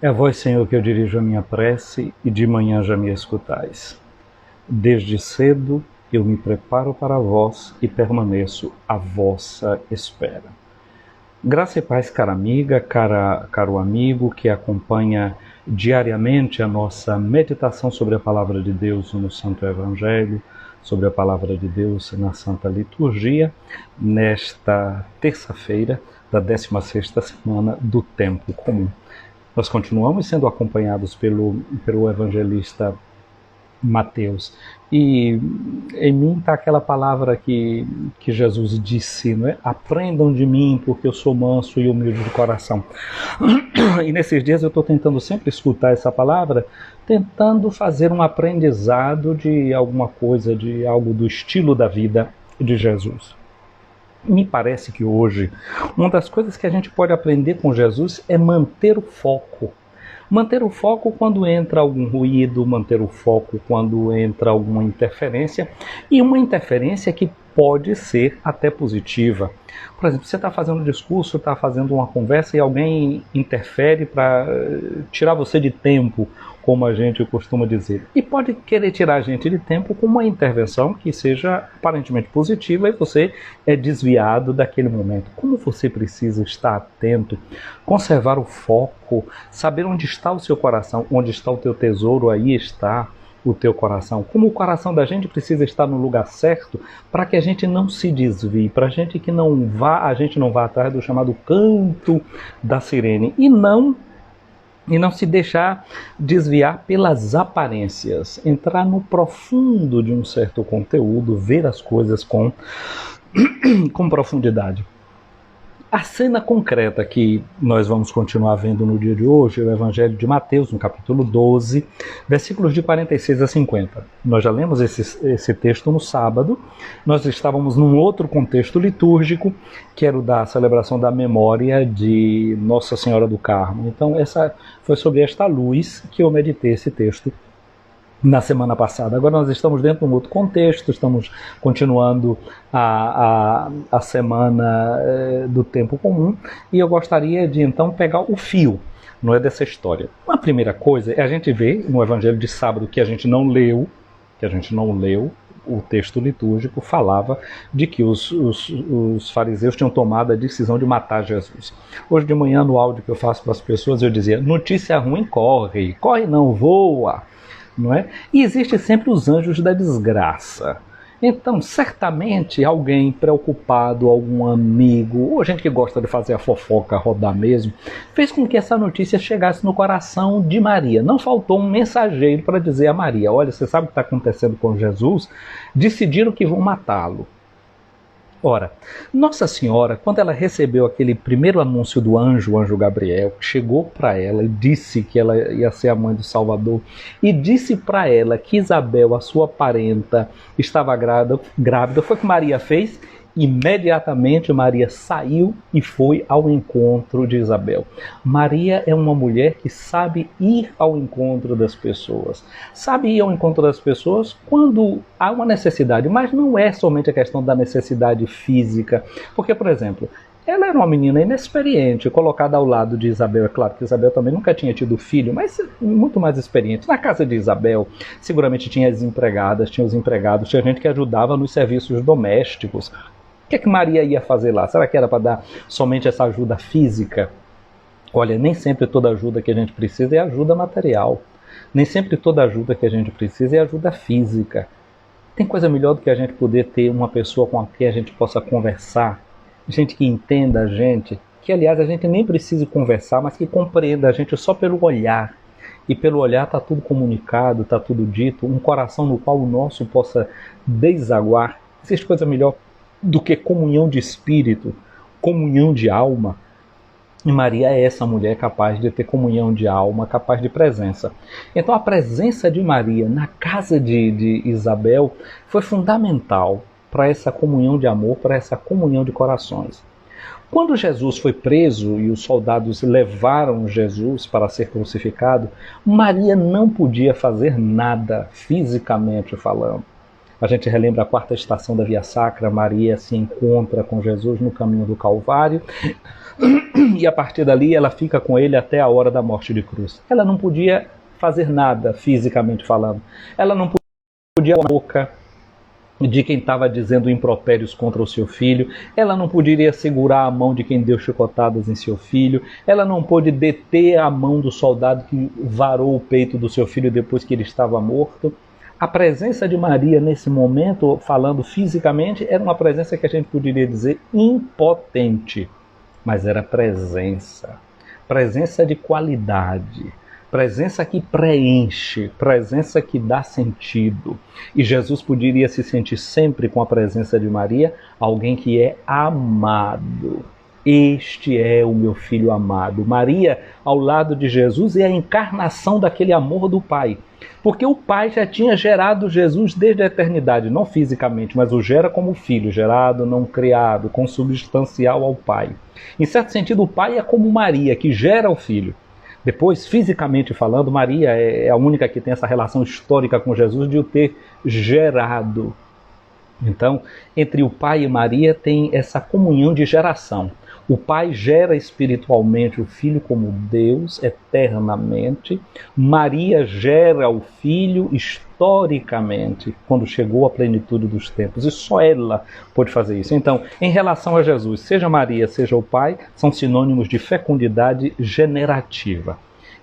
É a vós, Senhor, que eu dirijo a minha prece, e de manhã já me escutais. Desde cedo eu me preparo para vós e permaneço à vossa espera. Graça e paz, cara amiga, caro amigo que acompanha diariamente a nossa meditação sobre a Palavra de Deus no Santo Evangelho, sobre a Palavra de Deus na Santa Liturgia, nesta terça-feira da 16ª semana do Tempo Comum. Nós continuamos sendo acompanhados pelo evangelista Mateus. E em mim está aquela palavra que Jesus disse, não é? Aprendam de mim, porque eu sou manso e humilde de coração. E nesses dias eu estou tentando sempre escutar essa palavra, tentando fazer um aprendizado de alguma coisa, de algo do estilo da vida de Jesus. Me parece que hoje, uma das coisas que a gente pode aprender com Jesus é manter o foco. Manter o foco quando entra algum ruído, manter o foco quando entra alguma interferência, e uma interferência que pode ser até positiva. Por exemplo, você está fazendo um discurso, está fazendo uma conversa e alguém interfere para tirar você de tempo, como a gente costuma dizer. E pode querer tirar a gente de tempo com uma intervenção que seja aparentemente positiva e você é desviado daquele momento. Como você precisa estar atento, conservar o foco, saber onde está o seu coração, onde está o teu tesouro, aí está o teu coração. Como o coração da gente precisa estar no lugar certo para que a gente não se desvie, para a gente não vá atrás do chamado canto da sirene e não se deixar desviar pelas aparências, entrar no profundo de um certo conteúdo, ver as coisas com profundidade. A cena concreta que nós vamos continuar vendo no dia de hoje é o Evangelho de Mateus, no capítulo 12, versículos de 46 a 50. Nós já lemos esse texto no sábado, nós estávamos num outro contexto litúrgico, que era o da celebração da memória de Nossa Senhora do Carmo. Então, essa foi sobre esta luz que eu meditei esse texto na semana passada. Agora nós estamos dentro de um outro contexto, estamos continuando a semana do tempo comum e eu gostaria de então pegar o fio, não é, dessa história. A primeira coisa é a gente ver no Evangelho de sábado que a gente não leu, o texto litúrgico falava de que os fariseus tinham tomado a decisão de matar Jesus. Hoje de manhã, no áudio que eu faço para as pessoas, eu dizia: notícia ruim, corre não, voa. Não é? E existe sempre os anjos da desgraça. Então, certamente, alguém preocupado, algum amigo, ou gente que gosta de fazer a fofoca rodar mesmo, fez com que essa notícia chegasse no coração de Maria. Não faltou um mensageiro para dizer a Maria: olha, você sabe o que está acontecendo com Jesus? Decidiram que vão matá-lo. Ora, Nossa Senhora, quando ela recebeu aquele primeiro anúncio do anjo, o anjo Gabriel, que chegou para ela e disse que ela ia ser a mãe do Salvador, e disse para ela que Isabel, a sua parenta, estava grávida, foi o que Maria fez? Imediatamente Maria saiu e foi ao encontro de Isabel. Maria é uma mulher que sabe ir ao encontro das pessoas. Sabe ir ao encontro das pessoas quando há uma necessidade, mas não é somente a questão da necessidade física. Porque, por exemplo, ela era uma menina inexperiente, colocada ao lado de Isabel. É claro que Isabel também nunca tinha tido filho, mas muito mais experiente. Na casa de Isabel, seguramente tinha as empregadas, tinha os empregados, tinha gente que ajudava nos serviços domésticos. O que é que Maria ia fazer lá? Será que era para dar somente essa ajuda física? Olha, nem sempre toda ajuda que a gente precisa é ajuda material. Nem sempre toda ajuda que a gente precisa é ajuda física. Tem coisa melhor do que a gente poder ter uma pessoa com quem a gente possa conversar, gente que entenda a gente, que aliás a gente nem precisa conversar, mas que compreenda a gente só pelo olhar. E pelo olhar está tudo comunicado, está tudo dito, um coração no qual o nosso possa desaguar. Existe coisa melhor do que comunhão de espírito, comunhão de alma. E Maria é essa mulher capaz de ter comunhão de alma, capaz de presença. Então a presença de Maria na casa de Isabel foi fundamental para essa comunhão de amor, para essa comunhão de corações. Quando Jesus foi preso e os soldados levaram Jesus para ser crucificado, Maria não podia fazer nada, fisicamente falando. A gente relembra a quarta estação da Via Sacra, Maria se encontra com Jesus no caminho do Calvário. E a partir dali ela fica com ele até a hora da morte de cruz. Ela não podia fazer nada fisicamente falando. Ela não podia abrir a boca de quem estava dizendo impropérios contra o seu filho. Ela não poderia segurar a mão de quem deu chicotadas em seu filho. Ela não pôde deter a mão do soldado que varou o peito do seu filho depois que ele estava morto. A presença de Maria nesse momento, falando fisicamente, era uma presença que a gente poderia dizer impotente. Mas era presença. Presença de qualidade. Presença que preenche, presença que dá sentido. E Jesus poderia se sentir sempre com a presença de Maria, alguém que é amado. Este é o meu filho amado. Maria, ao lado de Jesus, é a encarnação daquele amor do Pai. Porque o Pai já tinha gerado Jesus desde a eternidade, não fisicamente, mas o gera como filho, gerado, não criado, consubstancial ao Pai. Em certo sentido, o Pai é como Maria, que gera o Filho. Depois, fisicamente falando, Maria é a única que tem essa relação histórica com Jesus de o ter gerado. Então, entre o Pai e Maria tem essa comunhão de geração. O Pai gera espiritualmente o Filho como Deus, eternamente. Maria gera o Filho historicamente, quando chegou à plenitude dos tempos. E só ela pôde fazer isso. Então, em relação a Jesus, seja Maria, seja o Pai, são sinônimos de fecundidade generativa.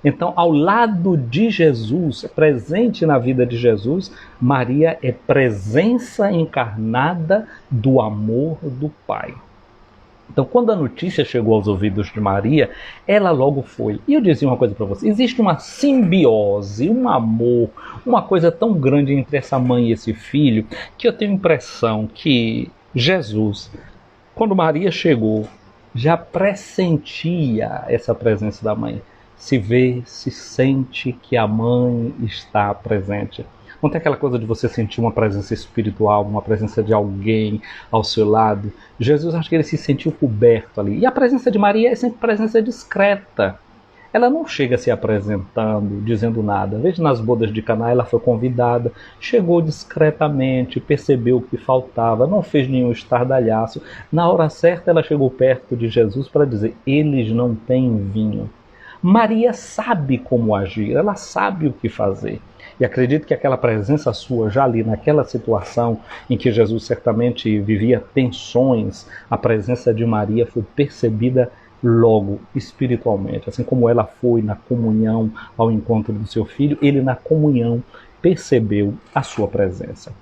Então, ao lado de Jesus, presente na vida de Jesus, Maria é presença encarnada do amor do Pai. Então, quando a notícia chegou aos ouvidos de Maria, ela logo foi. E eu dizia uma coisa para você, existe uma simbiose, um amor, uma coisa tão grande entre essa mãe e esse filho, que eu tenho a impressão que Jesus, quando Maria chegou, já pressentia essa presença da mãe. Se vê, se sente que a mãe está presente. Não tem aquela coisa de você sentir uma presença espiritual, uma presença de alguém ao seu lado. Jesus, acho que ele se sentiu coberto ali. E a presença de Maria é sempre presença discreta. Ela não chega se apresentando, dizendo nada. Veja, nas bodas de Caná, ela foi convidada, chegou discretamente, percebeu o que faltava, não fez nenhum estardalhaço. Na hora certa, ela chegou perto de Jesus para dizer, eles não têm vinho. Maria sabe como agir, ela sabe o que fazer. E acredito que aquela presença sua, já ali naquela situação em que Jesus certamente vivia tensões, a presença de Maria foi percebida logo, espiritualmente. Assim como ela foi na comunhão ao encontro do seu filho, ele na comunhão percebeu a sua presença.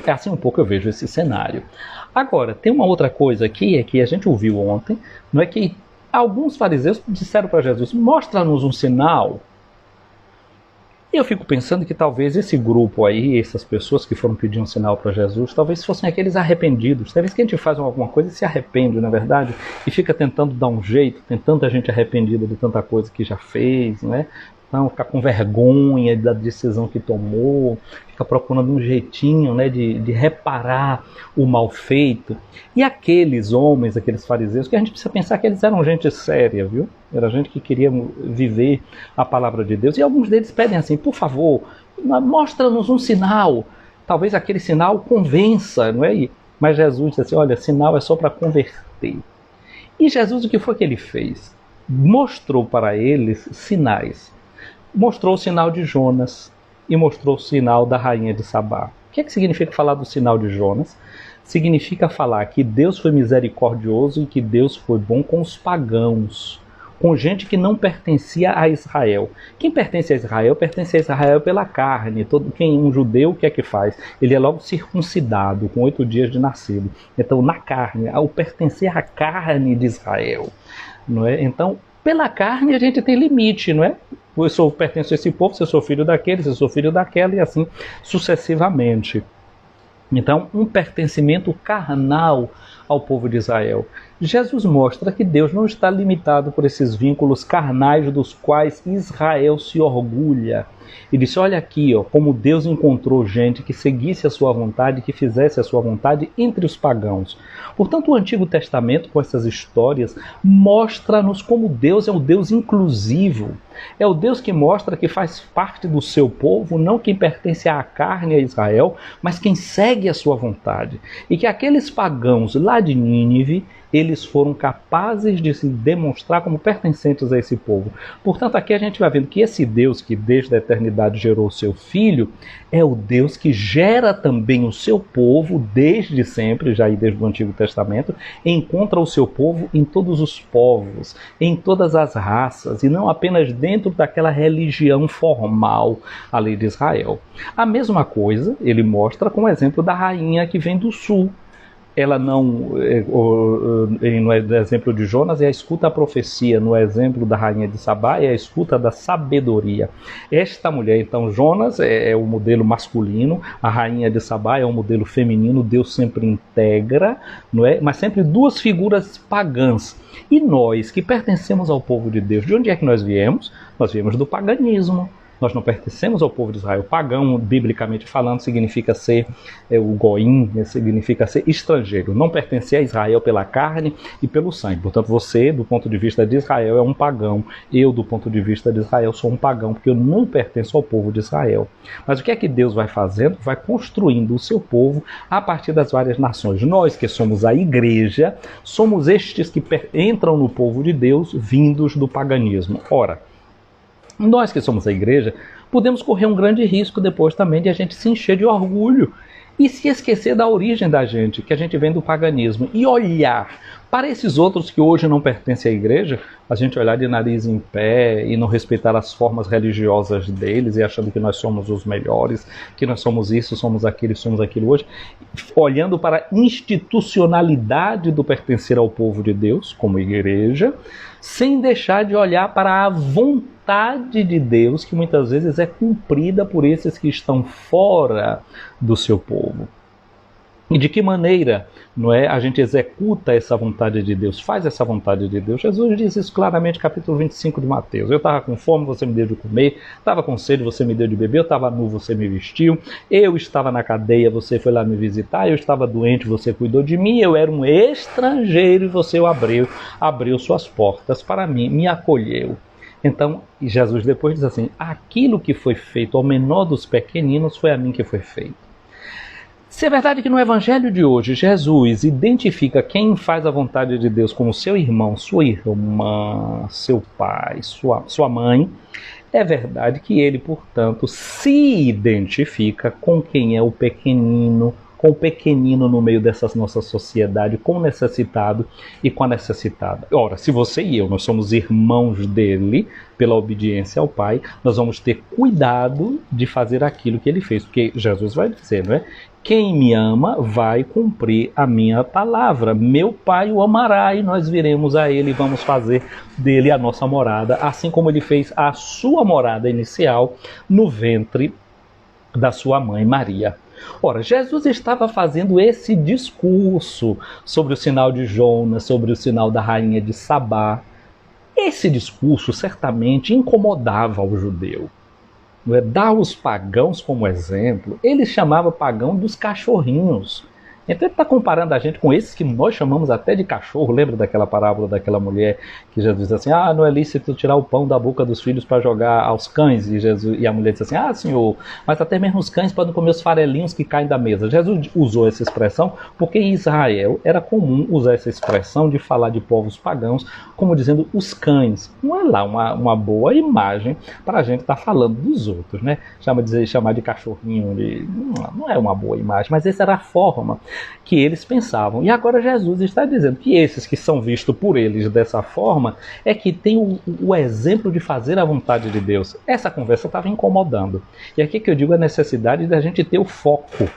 É assim um pouco eu vejo esse cenário. Agora, tem uma outra coisa aqui, é que a gente ouviu ontem, não é que alguns fariseus disseram para Jesus, mostra-nos um sinal. E eu fico pensando que talvez esse grupo aí, essas pessoas que foram pedir um sinal para Jesus, talvez fossem aqueles arrependidos. Talvez que a gente faz alguma coisa e se arrepende, na verdade, e fica tentando dar um jeito, tem tanta gente arrependida de tanta coisa que já fez, né? Então, fica com vergonha da decisão que tomou, fica procurando um jeitinho, né, de reparar o mal feito. E aqueles homens, aqueles fariseus, que a gente precisa pensar que eles eram gente séria, viu? Era gente que queria viver a palavra de Deus. E alguns deles pedem assim, por favor, mostra-nos um sinal. Talvez aquele sinal convença, não é? Mas Jesus disse assim, olha, sinal é só para converter. E Jesus, o que foi que ele fez? Mostrou para eles sinais. Mostrou o sinal de Jonas e mostrou o sinal da rainha de Sabá. O que significa falar do sinal de Jonas? Significa falar que Deus foi misericordioso e que Deus foi bom com os pagãos, com gente que não pertencia a Israel. Quem pertence a Israel pela carne. Um judeu, o que é que faz? Ele é logo circuncidado, com 8 dias de nascido. Então, na carne, ao pertencer à carne de Israel. Não é? Então, pela carne a gente tem limite, não é? Eu pertenço a esse povo, se eu sou filho daquele, se eu sou filho daquela, e assim sucessivamente. Então, um pertencimento carnal ao povo de Israel. Jesus mostra que Deus não está limitado por esses vínculos carnais dos quais Israel se orgulha. E disse, olha aqui, ó, como Deus encontrou gente que seguisse a sua vontade, que fizesse a sua vontade entre os pagãos. Portanto, o Antigo Testamento, com essas histórias, mostra-nos como Deus é o Deus inclusivo. É o Deus que mostra que faz parte do seu povo, não quem pertence à carne a Israel, mas quem segue a sua vontade. E que aqueles pagãos lá lá de Nínive, eles foram capazes de se demonstrar como pertencentes a esse povo. Portanto, aqui a gente vai vendo que esse Deus que desde a eternidade gerou o seu Filho, é o Deus que gera também o seu povo desde sempre, já aí desde o Antigo Testamento, encontra o seu povo em todos os povos, em todas as raças, e não apenas dentro daquela religião formal, a lei de Israel. A mesma coisa ele mostra com o exemplo da rainha que vem do sul. Ela não, no exemplo de Jonas, é a escuta a profecia, no exemplo da rainha de Sabá, é a escuta da sabedoria. Esta mulher, então, Jonas é o modelo masculino, a rainha de Sabá é o modelo feminino, Deus sempre integra, não é? Mas sempre duas figuras pagãs. E nós, que pertencemos ao povo de Deus, de onde é que nós viemos? Nós viemos do paganismo. Nós não pertencemos ao povo de Israel. Pagão, biblicamente falando, significa ser o goim, significa ser estrangeiro. Não pertencer a Israel pela carne e pelo sangue. Portanto, você, do ponto de vista de Israel, é um pagão. Eu, do ponto de vista de Israel, sou um pagão, porque eu não pertenço ao povo de Israel. Mas o que é que Deus vai fazendo? Vai construindo o seu povo a partir das várias nações. Nós, que somos a igreja, somos estes que entram no povo de Deus, vindos do paganismo. Ora, nós que somos a igreja, podemos correr um grande risco depois também de a gente se encher de orgulho e se esquecer da origem da gente, que a gente vem do paganismo, e olhar para esses outros que hoje não pertencem à igreja, a gente olhar de nariz em pé e não respeitar as formas religiosas deles e achando que nós somos os melhores, que nós somos isso, somos aquilo hoje, olhando para a institucionalidade do pertencer ao povo de Deus, como igreja, sem deixar de olhar para a vontade de Deus, que muitas vezes é cumprida por esses que estão fora do seu povo. E de que maneira, não é, a gente executa essa vontade de Deus, faz essa vontade de Deus? Jesus diz isso claramente no capítulo 25 de Mateus. Eu estava com fome, você me deu de comer, estava com sede, você me deu de beber, eu estava nu, você me vestiu, eu estava na cadeia, você foi lá me visitar, eu estava doente, você cuidou de mim, eu era um estrangeiro e você abriu suas portas para mim, me acolheu. Então, Jesus depois diz assim, aquilo que foi feito ao menor dos pequeninos foi a mim que foi feito. Se é verdade que no evangelho de hoje Jesus identifica quem faz a vontade de Deus como seu irmão, sua irmã, seu pai, sua mãe, é verdade que ele, portanto, se identifica com quem é o pequenino, com o pequenino no meio dessa nossa sociedade, com o necessitado e com a necessitada. Ora, se você e eu, nós somos irmãos dele, pela obediência ao Pai, nós vamos ter cuidado de fazer aquilo que ele fez, porque Jesus vai dizer, não é? Quem me ama vai cumprir a minha palavra. Meu Pai o amará e nós viremos a ele e vamos fazer dele a nossa morada, assim como ele fez a sua morada inicial no ventre da sua mãe Maria. Ora, Jesus estava fazendo esse discurso sobre o sinal de Jonas, sobre o sinal da rainha de Sabá. Esse discurso certamente incomodava o judeu. Dar os pagãos como exemplo, ele chamava pagão dos cachorrinhos. Então ele está comparando a gente com esses que nós chamamos até de cachorro. Lembra daquela parábola daquela mulher que Jesus diz assim, não é lícito tirar o pão da boca dos filhos para jogar aos cães? E a mulher diz assim, Senhor, mas até mesmo os cães podem comer os farelinhos que caem da mesa. Jesus usou essa expressão porque em Israel era comum usar essa expressão de falar de povos pagãos como dizendo os cães. Não é lá uma boa imagem para a gente estar falando dos outros, né? Chamar de cachorrinho, não é uma boa imagem, mas essa era a forma que eles pensavam. E agora Jesus está dizendo que esses que são vistos por eles dessa forma é que tem o exemplo de fazer a vontade de Deus. Essa conversa estava incomodando. E aqui que eu digo a necessidade da gente ter o foco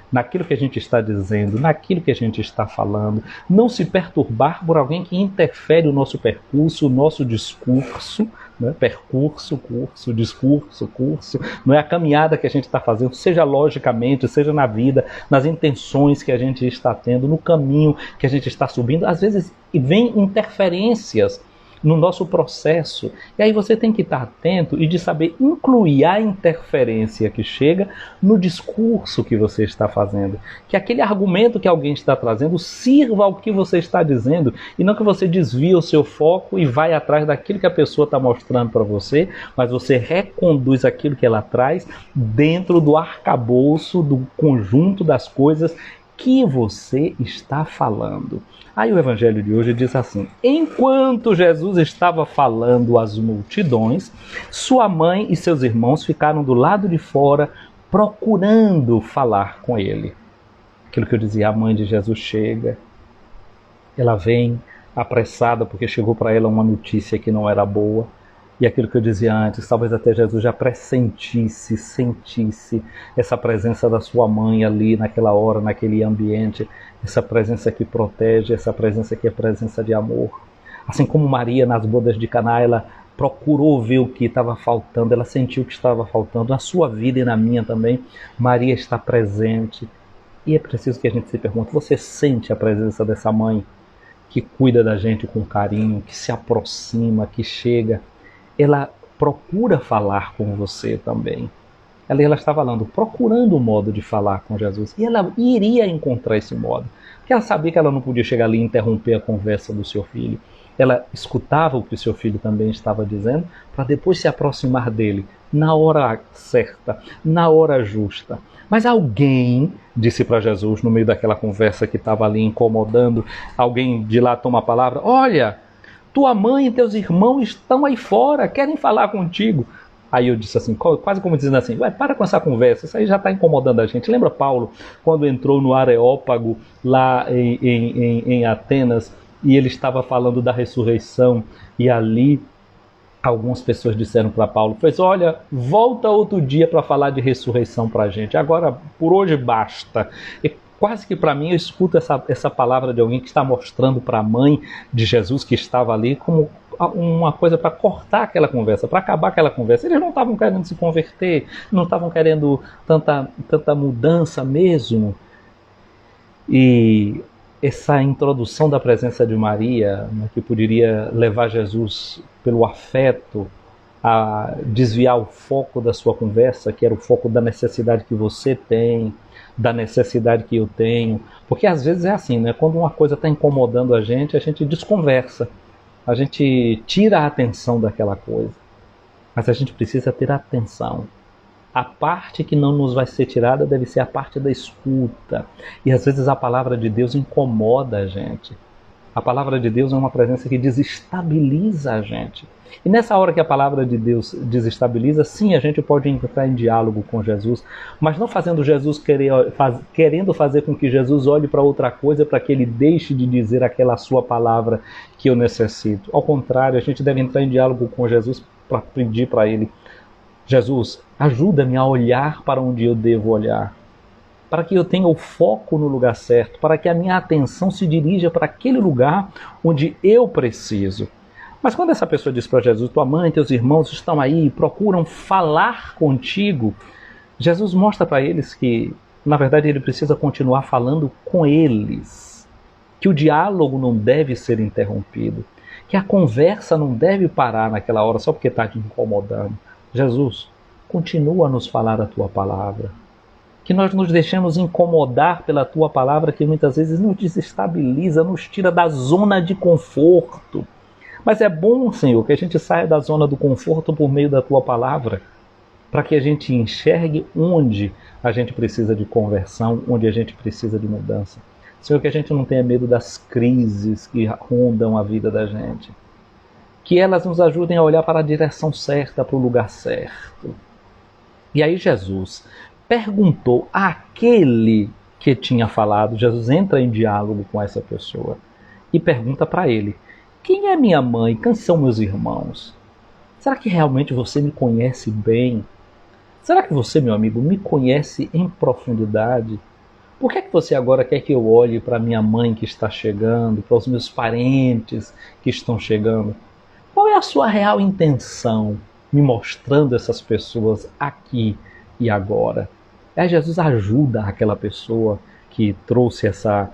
naquilo que a gente está dizendo, naquilo que a gente está falando, não se perturbar por alguém que interfere o nosso percurso, o nosso discurso, né? Percurso, curso, discurso, curso, não é a caminhada que a gente está fazendo, seja logicamente, seja na vida, nas intenções que a gente está tendo, no caminho que a gente está subindo, às vezes vem interferências no nosso processo, e aí você tem que estar atento e de saber incluir a interferência que chega no discurso que você está fazendo, que aquele argumento que alguém está trazendo sirva ao que você está dizendo, e não que você desvie o seu foco e vai atrás daquilo que a pessoa está mostrando para você, mas você reconduz aquilo que ela traz dentro do arcabouço, do conjunto das coisas que você está falando? Aí o evangelho de hoje diz assim: enquanto Jesus estava falando às multidões, sua mãe e seus irmãos ficaram do lado de fora procurando falar com ele. Aquilo que eu dizia, a mãe de Jesus chega, ela vem apressada porque chegou para ela uma notícia que não era boa. E aquilo que eu dizia antes, talvez até Jesus já pressentisse, sentisse essa presença da sua mãe ali naquela hora, naquele ambiente, essa presença que protege, essa presença que é presença de amor. Assim como Maria nas bodas de Caná, ela procurou ver o que estava faltando, ela sentiu o que estava faltando, na sua vida e na minha também, Maria está presente. E é preciso que a gente se pergunte, você sente a presença dessa mãe que cuida da gente com carinho, que se aproxima, que chega? Ela procura falar com você também. Ela está falando, procurando um modo de falar com Jesus. E ela iria encontrar esse modo. Porque ela sabia que ela não podia chegar ali e interromper a conversa do seu filho. Ela escutava o que o seu filho também estava dizendo, para depois se aproximar dele, na hora certa, na hora justa. Mas alguém disse para Jesus, no meio daquela conversa que estava ali incomodando, alguém de lá toma a palavra: olha, tua mãe e teus irmãos estão aí fora, querem falar contigo. Aí eu disse assim, quase como dizendo assim, para com essa conversa, isso aí já está incomodando a gente. Lembra Paulo, quando entrou no Areópago, lá em Atenas, e ele estava falando da ressurreição, e ali algumas pessoas disseram para Paulo, pois olha, volta outro dia para falar de ressurreição para a gente, agora por hoje basta. E quase que para mim eu escuto essa palavra de alguém que está mostrando para a mãe de Jesus que estava ali como uma coisa para cortar aquela conversa, para acabar aquela conversa. Eles não estavam querendo se converter, não estavam querendo tanta mudança mesmo. E essa introdução da presença de Maria, né, que poderia levar Jesus pelo afeto a desviar o foco da sua conversa, que era o foco da necessidade que você tem, da necessidade que eu tenho. Porque às vezes é assim, né? Quando uma coisa está incomodando a gente desconversa, a gente tira a atenção daquela coisa. Mas a gente precisa ter atenção. A parte que não nos vai ser tirada deve ser a parte da escuta. E às vezes a palavra de Deus incomoda a gente. A palavra de Deus é uma presença que desestabiliza a gente. E nessa hora que a palavra de Deus desestabiliza, sim, a gente pode entrar em diálogo com Jesus, mas não fazendo Jesus querendo fazer com que Jesus olhe para outra coisa, para que ele deixe de dizer aquela sua palavra que eu necessito. Ao contrário, a gente deve entrar em diálogo com Jesus para pedir para ele: Jesus, ajuda-me a olhar para onde eu devo olhar, para que eu tenha o foco no lugar certo, para que a minha atenção se dirija para aquele lugar onde eu preciso. Mas quando essa pessoa diz para Jesus, tua mãe e teus irmãos estão aí, procuram falar contigo, Jesus mostra para eles que, na verdade, ele precisa continuar falando com eles, que o diálogo não deve ser interrompido, que a conversa não deve parar naquela hora só porque está te incomodando. Jesus, continua a nos falar a tua palavra. Que nós nos deixemos incomodar pela tua palavra, que muitas vezes nos desestabiliza, nos tira da zona de conforto. Mas é bom, Senhor, que a gente saia da zona do conforto por meio da tua palavra, para que a gente enxergue onde a gente precisa de conversão, onde a gente precisa de mudança. Senhor, que a gente não tenha medo das crises que rondam a vida da gente. Que elas nos ajudem a olhar para a direção certa, para o lugar certo. E aí Jesus perguntou àquele que tinha falado, Jesus entra em diálogo com essa pessoa e pergunta para ele: quem é minha mãe? Quem são meus irmãos? Será que realmente você me conhece bem? Será que você, meu amigo, me conhece em profundidade? Por que é que você agora quer que eu olhe para minha mãe que está chegando, para os meus parentes que estão chegando? Qual é a sua real intenção me mostrando essas pessoas aqui e agora? Aí Jesus ajuda aquela pessoa que trouxe essa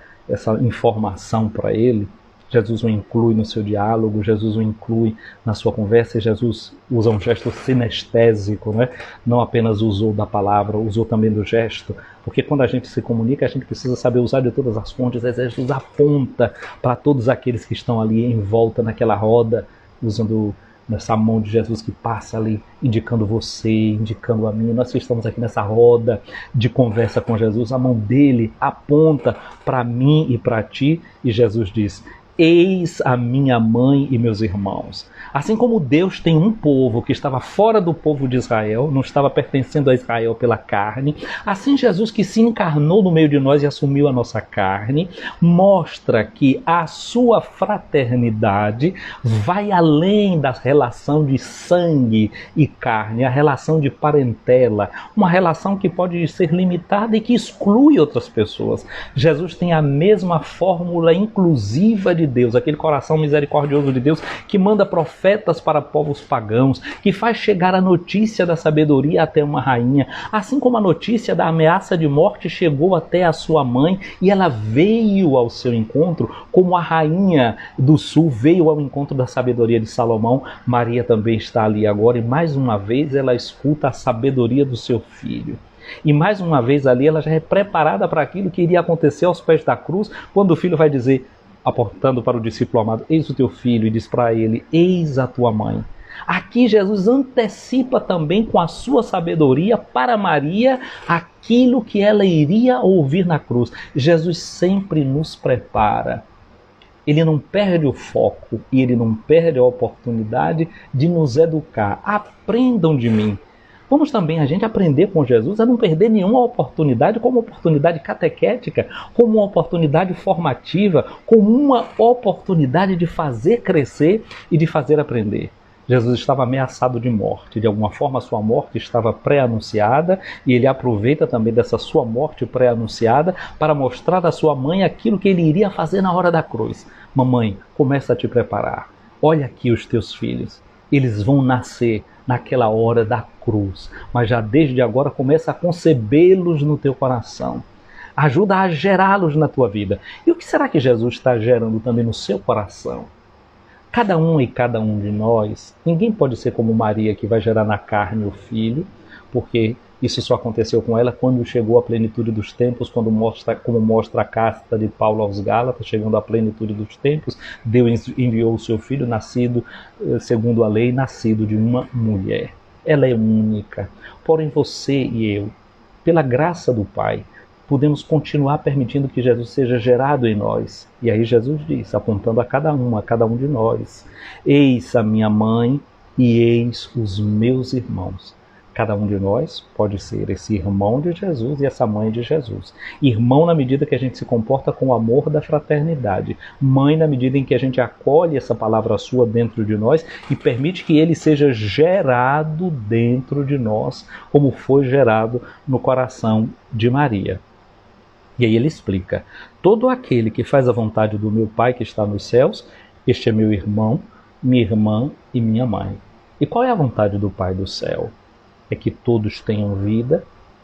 informação para ele. Jesus o inclui no seu diálogo, Jesus o inclui na sua conversa, e Jesus usa um gesto sinestésico, né? Não apenas usou da palavra, usou também do gesto, porque quando a gente se comunica, a gente precisa saber usar de todas as fontes. Jesus aponta para todos aqueles que estão ali em volta naquela roda, usando nessa mão de Jesus que passa ali, indicando você, indicando a mim. Nós que estamos aqui nessa roda de conversa com Jesus, a mão dele aponta para mim e para ti, e Jesus diz: eis a minha mãe e meus irmãos. Assim como Deus tem um povo que estava fora do povo de Israel, não estava pertencendo a Israel pela carne, assim Jesus, que se encarnou no meio de nós e assumiu a nossa carne, mostra que a sua fraternidade vai além da relação de sangue e carne, a relação de parentela, uma relação que pode ser limitada e que exclui outras pessoas. Jesus tem a mesma fórmula inclusiva de Deus, aquele coração misericordioso de Deus que manda profetas para povos pagãos, que faz chegar a notícia da sabedoria até uma rainha, assim como a notícia da ameaça de morte chegou até a sua mãe e ela veio ao seu encontro, como a rainha do sul veio ao encontro da sabedoria de Salomão. Maria também está ali agora e mais uma vez ela escuta a sabedoria do seu filho. E mais uma vez ali ela já é preparada para aquilo que iria acontecer aos pés da cruz, quando o filho vai dizer, apontando para o discípulo amado: eis o teu filho, e diz para ele: eis a tua mãe. Aqui Jesus antecipa também com a sua sabedoria para Maria aquilo que ela iria ouvir na cruz. Jesus sempre nos prepara. Ele não perde o foco e ele não perde a oportunidade de nos educar. Aprendam de mim. Vamos também a gente aprender com Jesus a não perder nenhuma oportunidade, como oportunidade catequética, como uma oportunidade formativa, como uma oportunidade de fazer crescer e de fazer aprender. Jesus estava ameaçado de morte, de alguma forma a sua morte estava pré-anunciada e ele aproveita também dessa sua morte pré-anunciada para mostrar à sua mãe aquilo que ele iria fazer na hora da cruz. Mamãe, começa a te preparar. Olha aqui os teus filhos, eles vão nascer naquela hora da cruz, mas já desde agora começa a concebê-los no teu coração. Ajuda a gerá-los na tua vida. E o que será que Jesus está gerando também no seu coração? Cada um e cada um de nós, ninguém pode ser como Maria, que vai gerar na carne o filho, porque isso só aconteceu com ela quando chegou à plenitude dos tempos, como mostra a carta de Paulo aos Gálatas, chegando à plenitude dos tempos, Deus enviou o seu filho, nascido segundo a lei, nascido de uma mulher. Ela é única, porém você e eu, pela graça do Pai, podemos continuar permitindo que Jesus seja gerado em nós. E aí Jesus diz, apontando a cada um de nós: eis a minha mãe e eis os meus irmãos. Cada um de nós pode ser esse irmão de Jesus e essa mãe de Jesus. Irmão na medida que a gente se comporta com o amor da fraternidade. Mãe na medida em que a gente acolhe essa palavra sua dentro de nós e permite que ele seja gerado dentro de nós, como foi gerado no coração de Maria. E aí ele explica: todo aquele que faz a vontade do meu Pai que está nos céus, este é meu irmão, minha irmã e minha mãe. E qual é a vontade do Pai do céu? É que todos tenham vida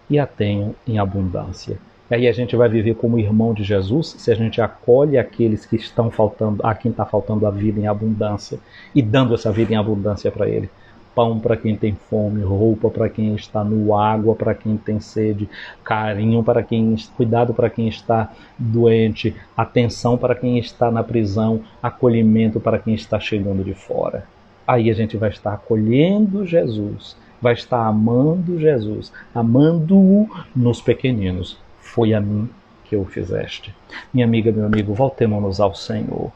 e a tenham em abundância. E aí a gente vai viver como irmão de Jesus se a gente acolhe aqueles que estão faltando, a quem está faltando a vida em abundância, e dando essa vida em abundância para ele. Pão para quem tem fome, roupa para quem está nu, água para quem tem sede, carinho para quem, cuidado para quem está doente, atenção para quem está na prisão, acolhimento para quem está chegando de fora. Aí a gente vai estar acolhendo Jesus, vai estar amando Jesus, amando-o nos pequeninos. Foi a mim que o fizeste. Minha amiga, meu amigo, voltemos-nos ao Senhor.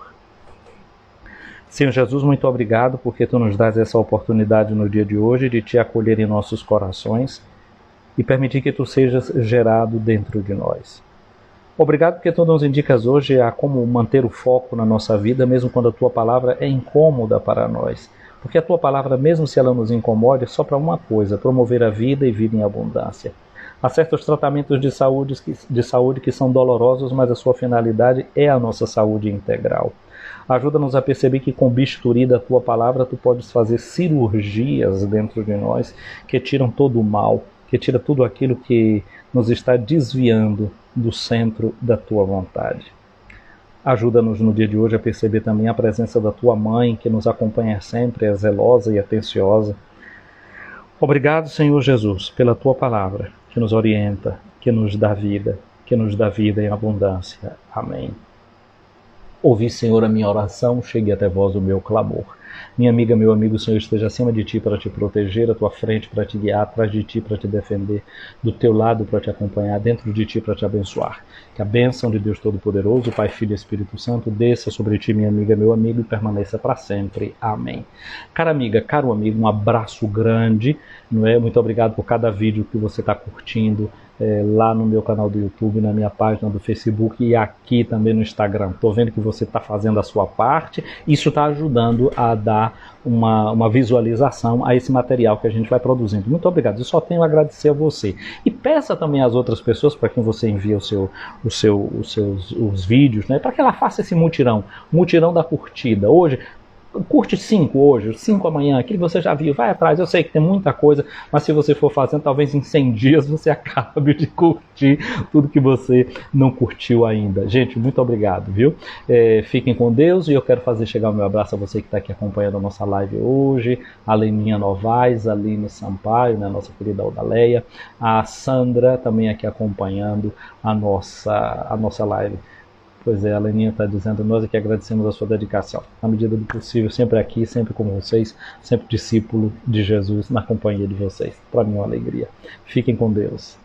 Senhor Jesus, muito obrigado porque Tu nos dás essa oportunidade no dia de hoje de Te acolher em nossos corações e permitir que Tu sejas gerado dentro de nós. Obrigado porque Tu nos indicas hoje a como manter o foco na nossa vida, mesmo quando a Tua palavra é incômoda para nós. Porque a Tua palavra, mesmo se ela nos incomode, é só para uma coisa: promover a vida e vida em abundância. Há certos tratamentos de saúde que são dolorosos, mas a sua finalidade é a nossa saúde integral. Ajuda-nos a perceber que com o bisturi da Tua palavra Tu podes fazer cirurgias dentro de nós que tiram todo o mal, que tira tudo aquilo que nos está desviando do centro da Tua vontade. Ajuda-nos no dia de hoje a perceber também a presença da Tua Mãe, que nos acompanha sempre, é zelosa e atenciosa. Obrigado, Senhor Jesus, pela Tua palavra, que nos orienta, que nos dá vida em abundância. Amém. Ouvi, Senhor, a minha oração, chegue até vós o meu clamor. Minha amiga, meu amigo, o Senhor esteja acima de ti para te proteger, à tua frente para te guiar, atrás de ti para te defender, do teu lado para te acompanhar, dentro de ti para te abençoar. Que a bênção de Deus Todo-Poderoso, Pai, Filho e Espírito Santo, desça sobre ti, minha amiga, meu amigo, e permaneça para sempre. Amém. Cara amiga, caro amigo, um abraço grande, não é? Muito obrigado por cada vídeo que você está curtindo lá no meu canal do YouTube, na minha página do Facebook e aqui também no Instagram. Estou vendo que você está fazendo a sua parte. Isso está ajudando a dar uma visualização a esse material que a gente vai produzindo. Muito obrigado. Eu só tenho a agradecer a você. E peça também às outras pessoas para quem você envia os vídeos, né, para que ela faça esse mutirão da curtida. Hoje, curte 5 hoje, 5 amanhã, aquilo que você já viu, vai atrás. Eu sei que tem muita coisa, mas se você for fazendo, talvez em 100 dias você acabe de curtir tudo que você não curtiu ainda. Gente, muito obrigado, viu? Fiquem com Deus e eu quero fazer chegar o meu abraço a você que está aqui acompanhando a nossa live hoje, a Leninha Novaes, a Aline Sampaio, né, nossa querida Odaleia, a Sandra também aqui acompanhando a nossa live. Pois é, a Leninha está dizendo, nós aqui agradecemos a sua dedicação. Na medida do possível, sempre aqui, sempre com vocês, sempre discípulo de Jesus na companhia de vocês. Para mim é uma alegria. Fiquem com Deus.